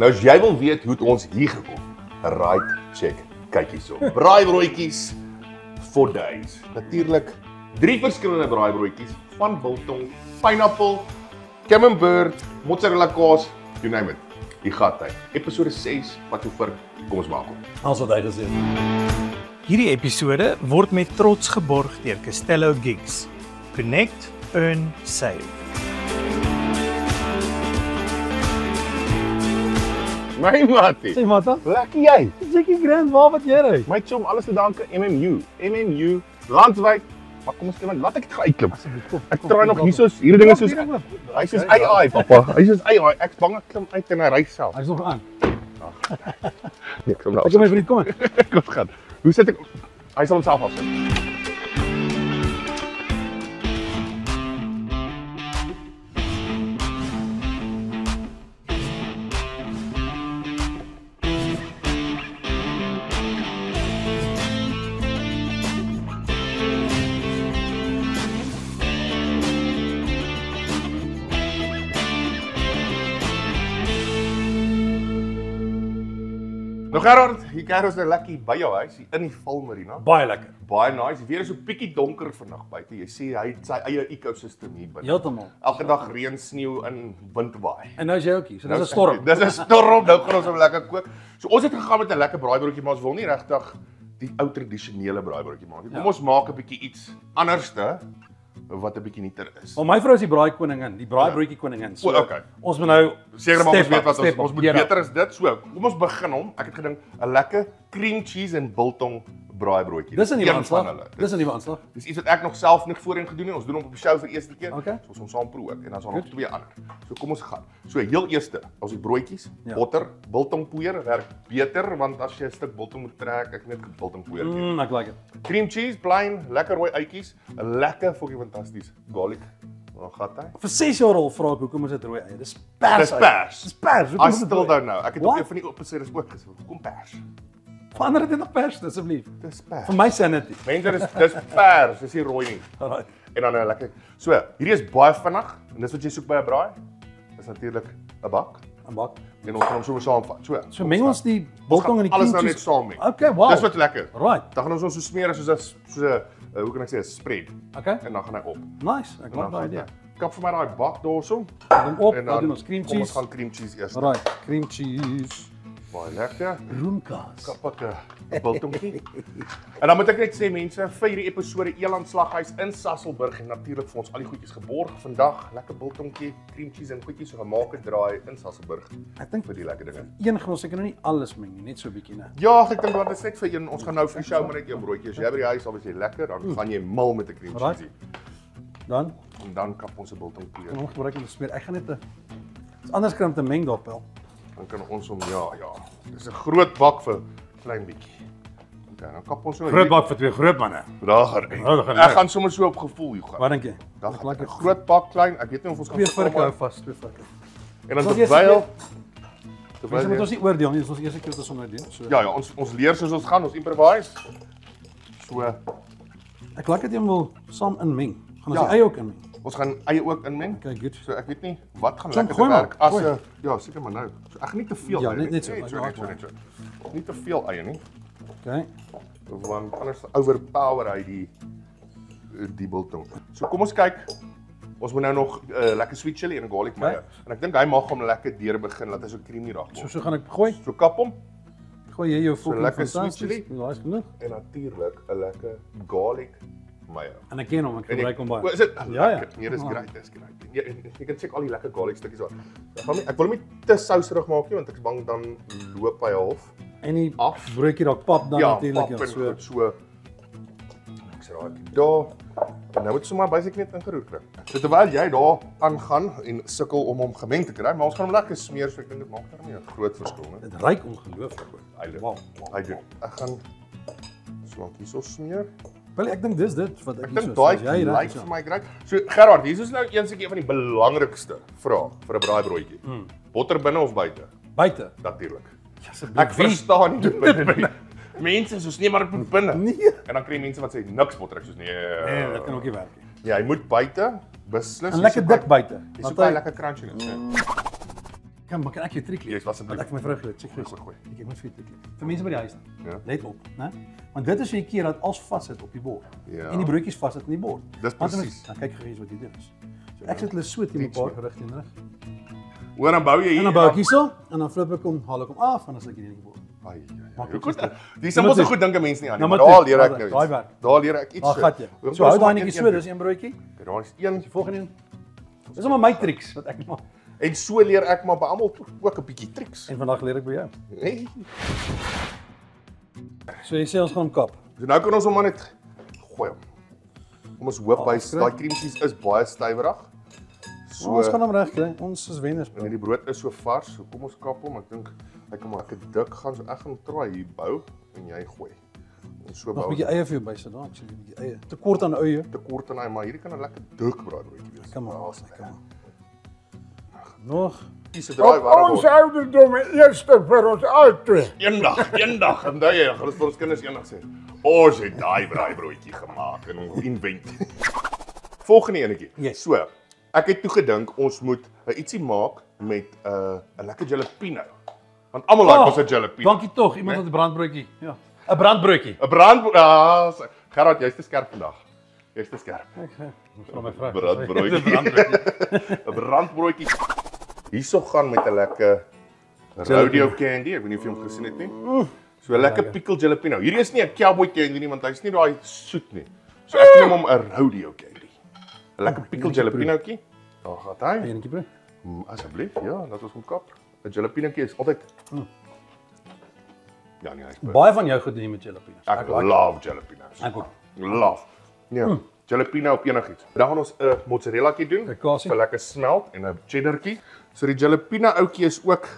Nou as jy wil weet hoe het ons hier gekom, right check, kyk hierso. Braaibroodjies for days. Natuurlik 3 verskillende braaibroodjies van biltong, pineapple, camembert, mozzarella kaas, you name it. Die gat hy. Episode 6 wat oor kom ons maak hom. As wat hy gesê het. Hierdie episode word met trots geborg deur Castello Gigs. Connect, earn, save. My matie. Sê Mata, Lekker jy. Jackie Grand, waar wat jy ry? My chom, alles te danke MMU, landwyd. Maar kom ons klim, laat ek dit gaan uitklim. Ek draai nog hier soos hierdie dinge soos hy soos AI pappa. Hy soos AI. Ek bang ek klim uit en hy ry self. Hy's nog aan. Nee, kom nou. Ek kom my vriend, kom maar. Kom gaan. Hoe sit ek? Hy sal homself afsit. Nou Gerard, hier kyk ons nou lekker by jou huis, hier in die Valmarina. Baie lekker. Baie nice. Weer is so bietjie donker vandag buite. Jy sien hy het sy eie ekosistem hier binne. Heeltemal. Elke dag reën, sneeu en windwaai. En nou is jy ook hier. So dis 'n storm. Dis 'n storm. Nou gaan ons hom lekker kook. So ons het gegaan met 'n lekker braaibroodjie, maar ons wil nie regtig die ou tradisionele braaibroodjie maak nie. Kom ons maak 'n bietjie iets anderste wat 'n bietjie nieter is. Maar my vrou is die braaikoningin, die braaibroodjie koningin. So okay. Ons moet nou Seker maar ons weet wat step ons moet up. beter as dit. So, kom ons begin hom. Ek het gedink 'n lekker cream cheese en biltong braaibroodjie. Dis 'n nuwe Een aanslag. van hulle. Dis 'n nuwe aanslag. Dis iets wat ek nog self nie voorheen gedoen het. Ons doen hom op die show vir eerste keer. Okay. So ons hom saam proe ook en dan is daar nog 2 ander. So kom ons gaan. So heel eerste, ons die broodjies, Ja. botter, biltongpoeier werk beter want as jy 'n stuk biltong moet trek, ek net biltongpoeier gee. Ek like dit. Cream cheese, plain, lekker rooi uitjies, 'n lekker fucking fantasties garlic. Wat gat hy? Vir 6 jaar al vra ek hoekom is dit rooi eie? Dis pers. Dis pers. Dis pers. I Hoekom is dit still rooi? don't know. Ek het What? op een van die opposites ook gesê, kom pers. Verander dit nog pers asseblief. Dis pers. Vir my sanity. Mense, dis pers, dis nie rooi nie. Alright. En dan 'n lekker. So, hierdie is baie vinnig en dis wat jy soek by 'n braai. Dis natuurlik 'n bak. 'n Bak. En ons gaan hom sommer saamvat. So meng ons die biltong en die alles cream nou net cheese. saam meng. Okay, wow. Dis wat lekker. Right. Dan gaan ons hom so smeer soos 'n hoe kan ek sê 'n spread. Okay. En dan gaan hy op. Nice. Ek En like dan daai gaan idee. kap vir my daai bak daarso. Dan op, En dan doen ons cream Kom ons cheese. gaan cream cheese eers. Right. Cream cheese. Baie lekker. Roomkaas. Kap ek 'n biltongkie. En dan moet ek net sê mense, vir hierdie episode Eland Slaghuis in Sasolburg en natuurlik vir ons al die goedjies geborg vandag. Lekker biltongkie, cream cheese en goedjies so gemaak en draai in Sasolburg. Ek dink Vir die lekker dinge. een gaan ons seker nou nie alles meng nie, net so 'n bietjie, né? Ja, ek dink want dit is net vir een. Ons gaan nou vir die show maar net jou broodjies. Jy by die huis al is jy lekker, dan gaan jy mal met 'n cream Alright. cheese. Dan En dan kap ons 'n biltongkie. kan ons gebruik om te smeer. Ek gaan net 'n Dis anders kan om te meng daarop wel. Dan kan ons hom ja. Dis 'n groot bak vir klein bietjie. Okay, dan kap ons so Groot bak vir 2 groot manne. Daar gaan daar gaan ek gaan sommer so op gevoel hier gaan. Wat dink jy? Dan Ek gaan like 'n dit. groot bak klein. Ek weet nie of ons gaan 2 vorke hou maar- vas, 2 vorke. En dan Ons eers terwyl Mense moet ons nie oordeel nie, dis ons eerste keer wat ons hom doen. So ja, ons leer soos ons gaan, ons improvise. So ek like dit jy wil saam inmeng. Gaan ons Ja. die eie ook inmeng. ons gaan eie ook inmeng. Okay, good. So ek weet nie wat gaan Kom, lekker gooi maar, werk as gooi. 'n ja, seker maar nou. So ek gaan nie te veel Ja, eie net nie. so, Net so. Nie te veel eie nie, Okay. want anders overpower hy die biltong. So kom ons kyk. Ons moet nou nog lekker sweet chili en garlic mayo. Okay. En ek dink hy mag hom lekker deur begin laat hy so creamy raak word. So gaan ek gooi. So kap hom Gooi jy jou fucking lekker sweet chili. Ja, is genoeg. en natuurlik 'n lekker garlic mayo. En ek ken hom, ek En gebruik hom baie. O, is dit? Ja. Lekker. Nee, dis great, dis great. Ja, jy kan check al die lekker garlic stukkies daar. Ek wil hom nie te souserig maak nie want ek is bang dan loop hy half. En die Af. broodjie raak pap dan Ja, natuurlik pap en so. goed so. Ek sit daai daar. En nou moet sommer basies net ingeroer kry. So terwyl jy daar aangaan en sukkel om hom gemeng te kry, maar ons gaan hom lekker smeer so ek dink dit maak daarmee 'n groot verskil, né? Dit ruik ongelooflik. Wow. Hy doen. Ek gaan so lank hierso smeer. Wel ek dink dis dit wat Ek ek dink daai jy lyk vir my great. So Gerard, hier is nou eens een van die belangrikste vrae vir 'n braaibroodjie. Botter binne of buite? buite. Natuurlik. Asseblief. Ek verstaan nie dit binne nie. Mense soos nee maar dit moet binne. Nee. En dan kry jy mense wat sê niks botter, ek soos nee. Nee, dit kan ook nie werk nie. Ja, hy moet buite beslis. En lekker dik buite. Dis ook baie lekker crunchy net. Kan ek jou trick leer? Yes, wat asseblief. Ek vir my vrou geleer, check Gooi, Chris. gooi. Ek moet vir jou trick leer. Vir mense by die huis. Ja. Let op, né? Want dit is hoe jy keer dat alles vassit op die bord. Ja. En die broodjies vassit in die bord. Dis presies. Dan kyk gou eens wat jy doen is. So ek sit hulle so teen mekaar rig teen rig. Hoor dan bou jy hier. En dan bou ek hierso en dan flip ek hom, haal ek hom af en dan sit ek hier in die bord. Ai. Maak Hoe goed. dit. Dis mos so goed dinge mense nie aan nie. Nommer Maar daar twee, leer ek daai nou daai iets. werk. Daar leer ek iets. Daar gat jy. So hou daai netjie so, dis een broodjie. Daar is een. Die volgende een. Dis maar my tricks wat ek maak. En so leer ek maar by almal ook 'n bietjie triks. En vandag leer ek by jou. Hey. So jy sê ons gaan hom kap. So nou kan ons hom maar net gooi hom. Kom ons hoop hy afskryf. daai creamsies is baie stywerig. So Ons gaan hom regkry. Ons is wenners. en hierdie brood is so vars. So kom ons kap hom. Ek dink hy kan maar lekker dik gaan. So ek gaan try hier bou en jy gooi. En so Nog 'n bou. bietjie eie vir jou bysit daar. Ek sê 'n bietjie eie. Te kort aan eie. Te kort en hy maar hierdie kan 'n lekker dik braaibroodjie wees. Kom maar, Ja, kom maar. Nog. Dis 'n draai warm Ons word. ouderdom eerste vir ons albei. Eendag, en daai gaan ons vir ons kinders eendag sê. Ons het daai braaibroodjie gemaak en ons invent. Volgende enetjie. Yes. So, ek het toe gedink ons moet 'n ietsie maak met 'n lekker jalapeno. Want almal like ons 'n jalapeno. Dankie tog. Iemand met 'n brandbroodjie. Ja. 'n Brandbroodjie. 'n brand Gerard, jy's te skerp vandag. Jy's te skerp. Ek vra my vrou. Brandbroodjie. 'n brandbroodjie. Hierso gaan met 'n lekker rodeo candy. Ek weet nie of jy hom gesien het nie. So 'n lekker pickled jalapeno. Hierdie is nie 'n cowboy candy nie, want hy's nie daai soet nie. So ek noem hom 'n rodeo candy. 'n Lekker pickled jalapenootjie. Daar gaan hy. Enetjie bro. Asseblief, ja, laat ons hom kap. 'n Jalapenootjie is altyd Ja, nee, hy's Baie van jou goed doen met jalapenos. Ek love jalapenos. Ek ook. Love. Ja, jalapeno op enigiets. Dan gaan ons 'n mozzarellakie doen. 'n kasie. Vir lekker smelt en 'n cheddartjie. So die jalapeno ouetjie is ook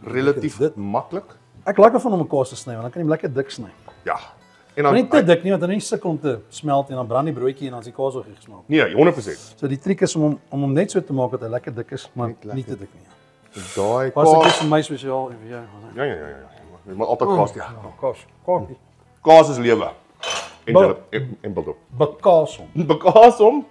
relatief Dit. maklik. Ek like om hom mekaar te sny want dan kan jy hom lekker dik sny. Ja. En Maar dan nie te dik nie want dan is sukkel om te smelt en dan brand die broodjie en dan is die kaas ook nie gesmelt. Nee, 100%. So die triek is om hom net so te maak dat hy lekker dik is, maar nie te dik nie. Daai Pas ek is kaas. vir my spesiaal en vir jou. Ja. Jy moet altyd kaas ja. Kaas. Kaas. Kaas is lewe. En Bil- en bildo. Bekaas hom. Bekaas hom.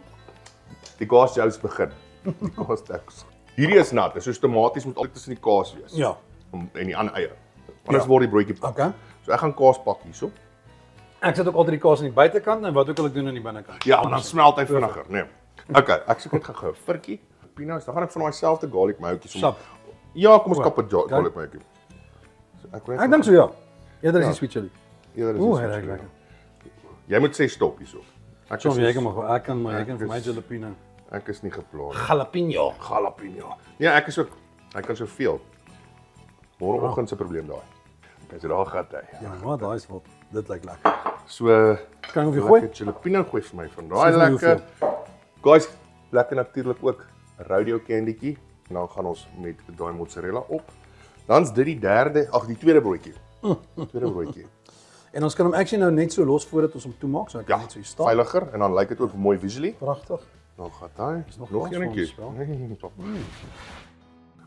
Die kaas jous begin. Die kaas teks. Hierdie is nat. Dis soos tomaties moet altyd tussen die kaas wees. Ja. En die ander eier. Anders word die broodjie pak. Okay. So ek gaan kaas pak hierso. Ek sit ook altyd die kaas aan die buitekant en wat ook al ek doen aan die binnekant. Ja, dan smelt hy vinniger, nee. Okay, ek soek net gou 'n virkie, pina's, dan gaan ek van daai selfde garlic mayootjies Sap. Ja, kom ons kap 'n garlic mayootjie. So Ek dink so ja. Eerder is die sweet chili. Eerder is Oeh, dit hy so. raak lekker. Jy moet sê stop hierso. Ek Som is jy kan maar ek kan maar ek kan vir my is- jalapeno. Ek is nie geplaas. Jalapeno. Jalapeno. Ja, ek is ook. Ek kan soveel. Môreoggend se probleem daai. Okay, so daar gaan hy. Ja, maar daai is wat dit lyk lekker. So Kan ek hom weer gooi? lekker jalapeno gooi vir my van daai Sê vir my lekker. Guys, lekker natuurlik ook 'n rodeo candytjie en dan gaan ons met daai mozzarella op. Dan's dit die derde, ag die tweede broodjie. Tweede broodjie. En ons kan hom actually nou net so los voordat ons hom toemaak, so ek Ja, kan net so hier staan. veiliger en dan lyk dit ook mooi visually. Pragtig. Dan gaan hy. nog Nog kans eenetjie. vir ons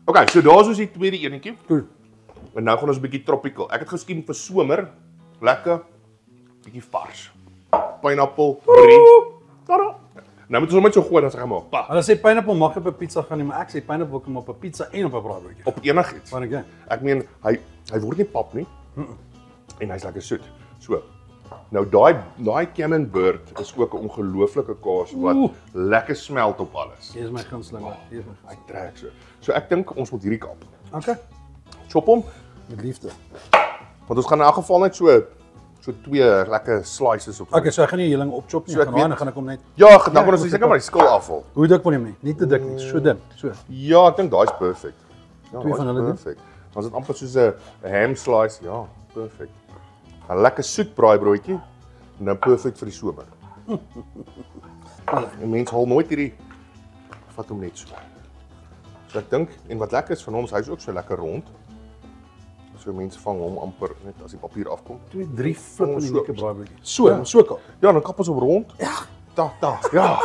Okay, so daar's ons die tweede enetjie. Cool. En nou gaan ons 'n bietjie tropical. Ek het geskien vir somer. Lekker bietjie vars. Pineapple, brie. Tada. Nou moet ons hom net so gooi dan sê gaan maar. Pa, Hulle sê pineapple mag op 'n pizza gaan nie, maar ek sê pineapple kan op 'n pizza en op 'n braaibroodjie. op enigiets. Wat ek. Ek meen hy word nie pap nie. En hy's lekker soet. So. Nou daai Camembert is ook 'n ongelooflike kaas wat Oeh. lekker smelt op alles. Hier is my gunsteling. Hier is my. Hy trek so. So ek dink ons moet hierdie kap. Okay. Chop hom, Met liefde. want ons gaan in elk geval net so twee lekker slices op. Okay, so ek gaan nie heeling opchop nie. So Ek ek gaan weet- dan gaan ek hom net. Ja, dan kan ons ek seker maar die skil afval. Hoe dik wil jy hom nie? Nie te dik nie, so dun. So. Ja, ek dink daai's perfek. Ja, Twee van hulle doen. perfek. Ons het amper soos 'n ham slice. Ja, perfek. 'n Lekker soet braaibroodjie. Nou perfek vir die somer. En mense haal nooit hierdie vat hom net so. So ek dink en wat lekker is van hom, hy's ook so lekker rond. So mense vang hom amper net as die papier afkom. 2, 3 flippende So. unieke braaibroodjie. So, so kap. Ja, dan kap ons hom rond. Ja, da. Ja.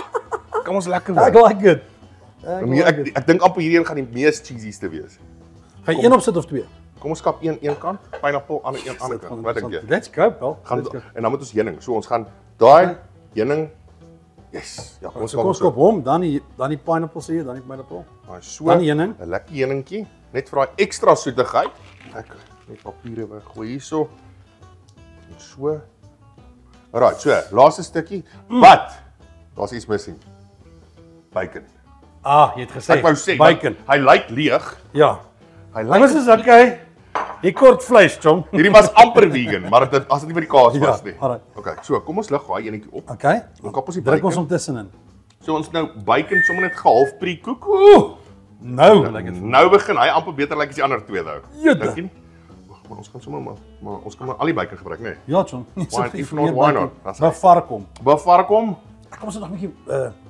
Kom ons lekker Ek werk. like it. Ek dink amper hierdie een gaan die mees cheesieste wees. Gaan jy een opsit of twee? Kom ons kap een kant, pineapple aan die ander kant. Wat dink jy? Let's go, Paul. Gaan en dan moet ons heuning. So ons gaan daai heuning. Yes. Ja, kom ons So kom ons kop hom, dan die pineapple sê jy, dan die pineapple. So Dan die heuning. 'n lekker heuningkie net vir daai ekstra soetigheid. Ek net papiere weggooi hierso. En so. Alright, so, laaste stukkie. Wat? Daar's iets missing. Bacon. Ah, jy het gesê. Ek wou sê, bacon. Hy lyk leeg. Ja. Hy Dit was okay. Jy kort vleis, jong. Hierdie was amper vegan, maar dit as dit nie vir die kaas was nie. alright. Okay, so kom ons lig daai enetjie op. Okay. Dan kap ons die Druk ons bacon. om tussenin. So ons nou bacon sommer net gehalf pre-kook. Nou, lyk dit. Nou begin hy amper beter lyk as die ander twee nou. Jode. Dink jy? Maar ons kan sommer maar ons kan maar al die bacon gebruik, né? Ja, jong. Why if not, why not? Bevark hom. Bevark hom. Kom ons nog 'n bietjie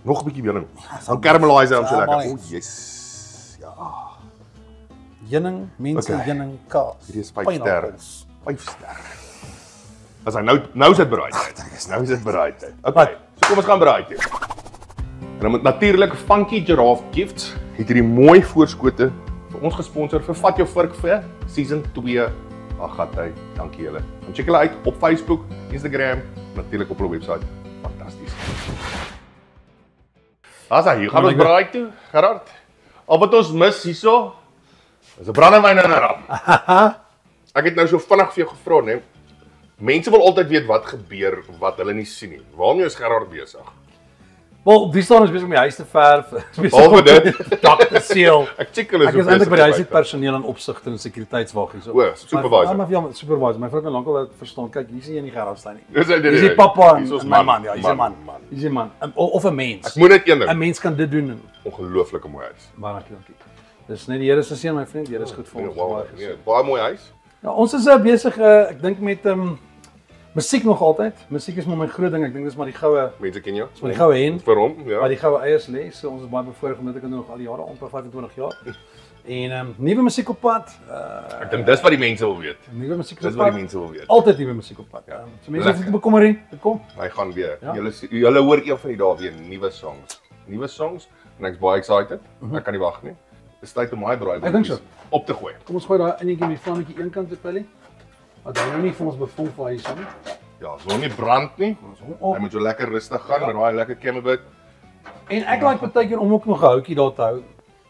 Nog 'n bietjie heuning. Dan caramelize hom so Ja, lekker. maar O, yes. Ja, heuning, mense Okay. heuning kaas. hierdie is 5 ster. Pineappels. 5 ster. As hy nou is dit bereid. Nou is dit bereid. Okay. So kom ons gaan bereid hier. En dan moet natuurlik Funky Giraffe Gifts het hierdie mooi voorskote vir ons gesponsor vir Vat jou Vurk vir season 2. Agathy, dankie julle. Gaan check hulle uit op Facebook, Instagram, natuurlik op hulle webwerf. Fantasties. Hier gaan ons braai toe, Gerard. Al wat ons mis hierso is 'n brandewyn en 'n ram. Ek het nou so vinnig vir jou gevra, né? Mense wil altyd weet wat gebeur wat hulle nie sien nie. Waarmee is Gerard besig? Wel, die staan ons besig om die huis te verf. Behalwe dit, dak te seël. ek check hulle Ek so. is eintlik by die huis het personeel en opsigter en sekuriteitswaggies. O, supervisor. Maar ja, supervisor. My vrou het lankal verstaan. Kyk, hier sien jy nie Gerard staan nie. Dis hy. Dis die pappa en Hier is ons my man, ja, dis 'n man. man. Dis 'n man. Of 'n mens. Ek moet net een ding. 'n Mens kan dit doen. Ongelooflike mooi huis. Baie dankie. Dis net die Here se seën, my vriend. Die Here is goed vir ons. Wow, nee, baie mooi huis. Ja, ons is besig ek dink met musiek nog altyd. Musiek is maar my groot ding. Ek dink dis maar die goue, Mense ken jou. maar die goue hen. Vir hom, ja. Waar die goue eiers lê. So ons is baie bevoorreg om dit te kan doen nog al die jare, amper 25 jaar. En nuwe musiek op pad. Ek dink dis wat die mense wil weet. Nuwe musiek Dis op wat die pad. mense wil weet. Altyd nuwe musiek op pad. Ja. So mense hoef nie te bekommer nie. Dit kom. Hy gaan weer. Ja. Julle hoor een van die dae weer nuwe songs. Nuwe songs en ek's baie excited. Ek kan nie wag nie. Dis tyd om my braai Ek dink so. op te gooi. Kom ons gooi daai enetjie met die vlammetjie eenkant op Pelly. Dat hy nou nie vir ons bevonk vir hier so nie. Ja, so nie brand nie. Ons hom op. Hy moet so lekker rustig gaan met daai lekker camembert. En ek like partykeer om ook nog 'n houtjie daar te hou.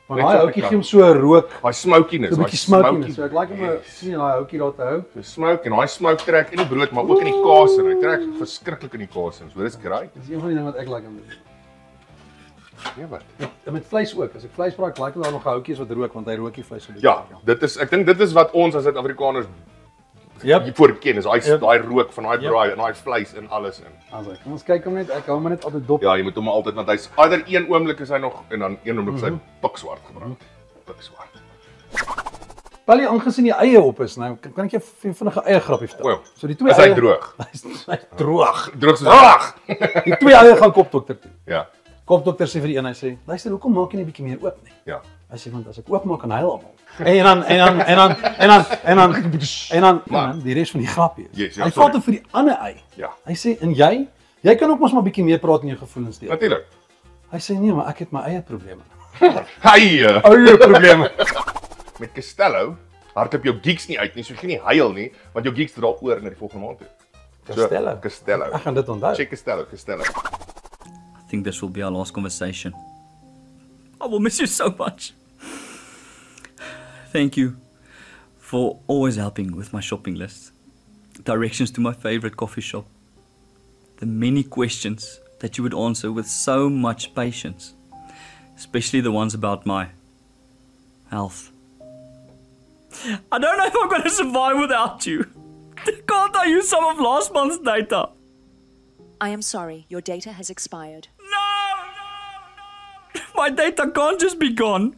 Want Net daai so houtjie kan. gee hom so 'n rook, Daai smokiness, so 'n bietjie smokiness. So ek like om sien daai houtjie daar te hou. So smoke en daai smoke trek in die brood, maar ook in die kaas en hy trek verskriklik in die kaas in. So dis great. Dis een van die dinge wat ek like om te doen. Nee, wat? En met vleis ook. As ek vleis braai, like om daar nog 'n houtjie is wat rook want hy rook die vleis so 'n bietjie. Ja, dit is ek dink dit is wat ons as Suid-Afrikaners Yep. hiervoor ken, is daai Yep. daai rook van daai Yep. braai en daai vleis en alles in. Asai. Kom ons kyk hom net. Ek hou hom net altyd dop. Ja, jy moet hom altyd want hy's either een oomblik is hy nog en dan een oomblik is hy pikswart gebrand. Pikswart. Wel, aangesien die eie op is nou, kan ek jou vinnig 'n eie grappie vertel. O, So die twee is hy eie droog? Hy's droog. Droog soos ag. Die twee eie gaan kopdokter toe. Ja. Kopdokter sê vir die een, hy sê, "Luister, hoekom maak jy nie 'n bietjie meer oop nie?" Ja. Hy sê, "Want as ek oop maak, kan huil almal." En dan die res van die grapie is. Yes, ja, Hy sorry. val te vir die ander ei. Ja. Hy sê, "En jy kan ook mos maar 'n bietjie meer praat in jou gevoelens deel." Natuurlik. Hy sê, "Nee, maar ek het my eie probleme." Hy Eie probleme. met Castello hardloop jou geeks nie uit nie, so jy nie huil nie, want jou geeks draal oor na die volgende maand toe. Castello. So, Castello. Ek gaan dit onthou. Check Castello. I think this will be our last conversation. I will miss you so much. Thank you for always helping with my shopping list, directions to my favorite coffee shop, the many questions that you would answer with so much patience, especially the ones about my health. I don't know if I'm going to survive without you. Can't I use some of last month's data? I am sorry, your data has expired. No! My data can't just be gone.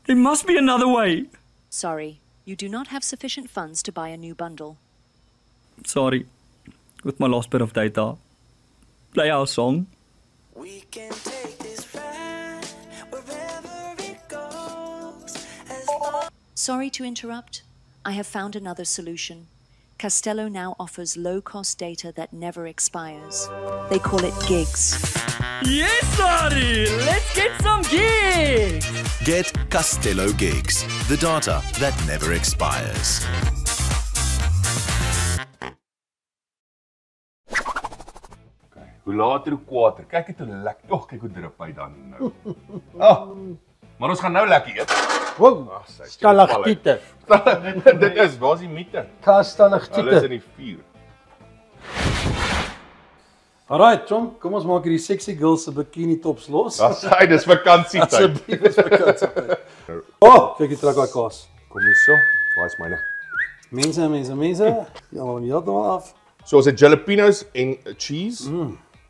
There must be another way. Sorry, you do not have sufficient funds to buy a new bundle. Sorry, with my last bit of data. Play our song. We can take this ride wherever it goes. Sorry to interrupt. I have found another solution. Castello now offers low-cost data that never expires. They call it gigs. Yes, sorry! Let's get some gigs! Get Castello Gigs, the data that never expires. Hoe later hoe kwater. Kyk net hoe lekker. Kyk hoe drup hy dan nou. Maar ons gaan nou lekker eet. Wow, Stalagtiete. Dit is, waar is die miete? Hulle is Stalagtiete. in die vuur. Alright, John, kom ons maak hierdie sexy girls se bikini tops los. Dis vakansietyd. Asseblief is vakansietyd. Oh, kyk jy trek daai kaas. Kom hier so. Waar is myne? Mense. Ja, maar heeltemal af. So ons het jalapenos en cheese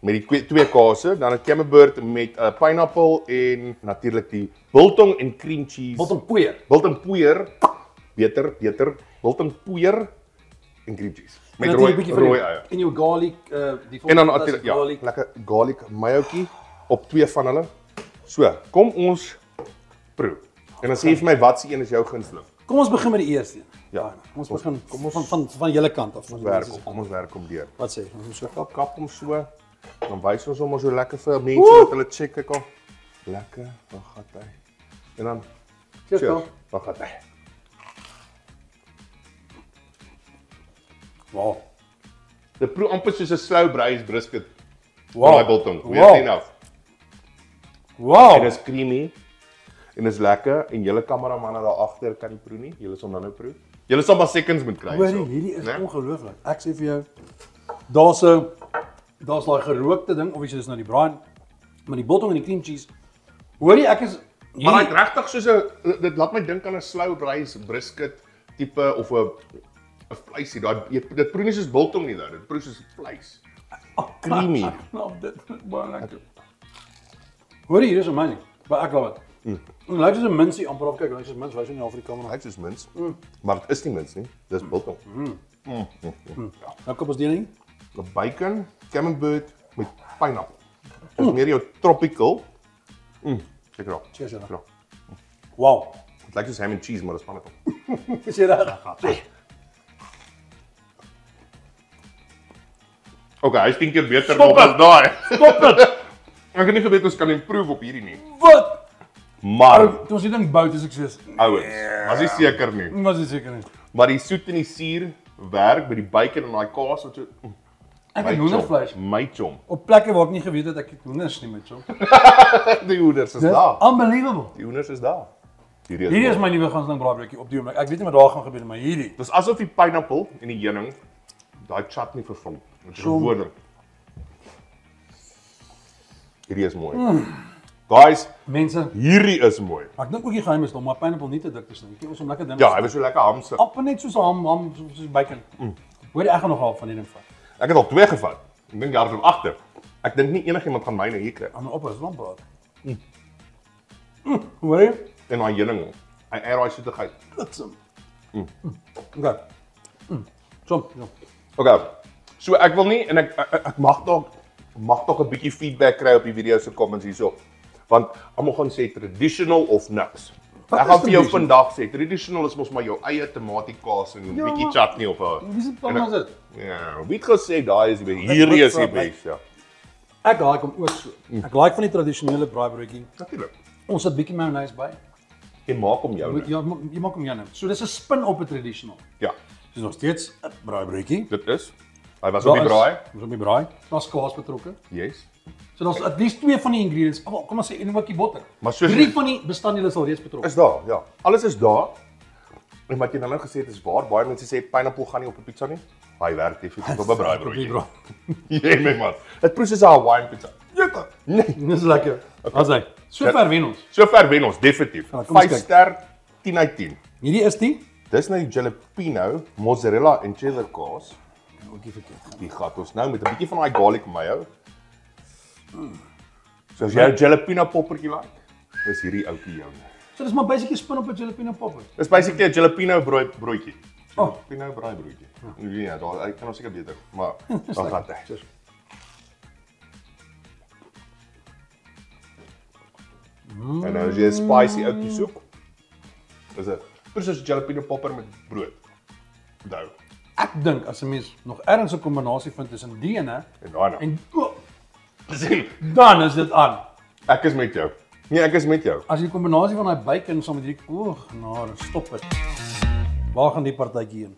met die twee kase, dan 'n camembert met 'n pineapple en natuurlik die biltong en cream cheese. Biltong poeier. Beter. Biltong poeier en cream cheese. Met rooi eie. En jou garlic die En dan natuurlik lekker garlic mayootjie op twee van hulle. So, kom ons proe. En dan sê jy vir my wat se een is jou gunsteling? Kom ons begin met die eerste een. Ja. Kom ons begin van julle kant af. Kom ons werk om deur. Wat sê jy? Ons so Kap hom so. Dan wys ons hom so lekker vir mense dat hulle check kyk al. Lekker, waar gaan hy? En dan cheers. Waar gaan hy? Wow. Dit proe amper soos 'n slow braised brisket. Wow. Daai biltong, weet jy nou. Wow. En dit is creamy. En dit is lekker en julle kameramanne daar agter kan nie proe nie. Julle sal nou proe. Julle sal maar seconds moet kry so. Hierdie is ongelooflik. Ek sê vir jou, daar's daai gerookte ding, of jy dis nou die braai, maar die biltong en die cream cheese. Hoorie, ek is maar hy het regtig soos 'n dit laat my dink aan 'n slow braised brisket tipe of 'n vleisie. Dit proe nie soos biltong nie nou. Dit proe soos vleis. Creamy. Dit baie lekker. Hoorie, hier is amazing. Maar ek glo dit. Lyk soos 'n minsie amper op kyk, lyk soos mins, wys in Afrika maar. Lyk soos mins. Maar dit is nie mins nie. Dis biltong. Nou kom ons ding. 'n Bacon, camembert met pineapple. Dis meer jou tropical. Kyk raak. Cheers julle. Wow. Dit lyk soos ham and cheese, maar dis pineapple. Is jy reg? Okay, hy stink keer beter nog as daai. Stop dit. Ek het nie geweet ons kan improve op hierdie nie. Wat? Maar toe ons die ding bou, dis ek soos ouens, was nie seker nie. Was nie seker nie. Maar die soet en die suur werk by die bacon en daai kaas wat so ek het hoendervleis. My chom. Op plekke waar ek nie geweet het ek het hoenders nie met chom. Die hoenders is daar. Unbelievable. Die hoenders is daar. Hierdie is my nuwe gunsteling braaibroodjie op die oomblik. Ek weet nie wat daar gaan gebeur nie, maar hierdie. Dis asof die pineapple en die heuning daai chutney vervang. Dit is wonderlik. Hierdie is mooi. Guys, mense, hierdie is mooi. Ek dink ook die geheim is om maar pineapple nie te dik te sny. Kyk ons om lekker ding. Ja, hy was so lekker hamsig. Amper net soos ham soos bacon. Hoor jy ek gaan nog half van die ding vat. Ek het al 2 gevat. Ek dink daar is nog agter. Ek dink nie enigiemand gaan myne hier kry. Aan op is lampraat. Hoor jy? En daai heuning. Hy eet daai soetigheid. Bliksem. Okay. Chom. Okay. So ek wil nie en ek mag dalk 'n bietjie feedback kry op die video se comments hierso. Want almal gaan sê traditional of niks. Ek gaan vir jou vandag sê traditional is mos maar jou eie tomatiekaas en 'n bietjie chutney of 'n. Wie se plan is dit? Ja, wie het gesê daai is hierdie is die beste. Ja. Ek like hom ook so. Ek like van die tradisionele braaibroodjie. Natuurlik. Ons het 'n bietjie mayonnaise by. Jy maak hom jou. Ja, jy maak hom jou nou. So dis 'n spin op 'n traditional. Ja. Dis nog steeds 'n braaibroodjie. Dit is. Hy was op die braai. Ons op die braai. Daar's kaas betrokke. Yes. So daar's at least 2 van die ingredients. Kom ons sê en ook die botter. Maar soos 3 van die bestanddele is al reeds betrokke. Is daar, ja. Alles is daar. En wat jy nou gesê het is waar. Baie mense sê pineapple gaan nie op 'n pizza nie. Hy werk definitief op 'n braaibroodjie. Jy my man. Dit proe soos 'n Hawaiian pizza. Ja. Nee, dis lekker. As hy. Sover wen ons. Sover wen ons definitief. 5 ster 10 uit 10. Hierdie is die. Dis nou die jalapeno, mozzarella en cheddar kaas. Ookie verkeerd. Die gat ons nou met 'n bietjie van daai garlic mayo. So as jy 'n jalapeno poppertjie like, is hierdie ouetjie jou. So dis maar basically spin op 'n jalapeno popper. Dis basically 'n jalapeno broodjie. Oh, jalapeno braaibroodjie. Ja, daar ek kan ons seker beter, maar dan gaan dit. En nou as jy 'n spicy ouetjie soek, is dit presies 'n jalapeno popper met brood. Onthou. Ek dink as 'n mens nog ergens 'n kombinasie vind tussen die ene en daai en dan is dit aan. Ek is met jou. Nee, ek is met jou. As die kombinasie van daai bacon saam met hierdie genade, stop dit. Waar gaan die partytjie heen?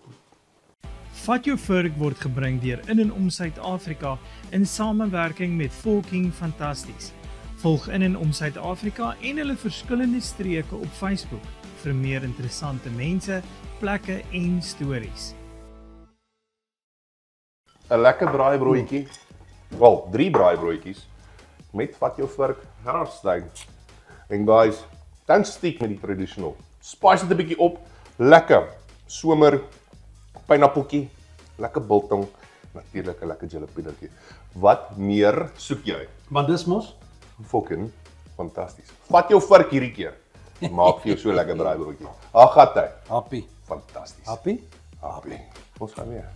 Vat jou Vurk word gebring deur in en om Suid-Afrika in samewerking met Volking Fantasties. Volg in en om Suid-Afrika en hulle verskillende streke op Facebook vir meer interessante mense, plekke en stories. 'n Lekker braaibroodjie. Wel, 3 braaibroodjies met vat jou vurk, Gerardstein. En guys, don't stick met die traditional. Spice dit 'n bietjie op. Lekker somer pineappeltjie, lekker biltong, natuurlik 'n lekker jalapenootjie. Wat meer soek jy? Want dis mos Fucking fantasties. Vat jou vurk hierdie keer. Maak vir jou so lekker braaibroodjie. Ag gatty. happy. Fantasties. Happy? Happy. Ons gaan weer.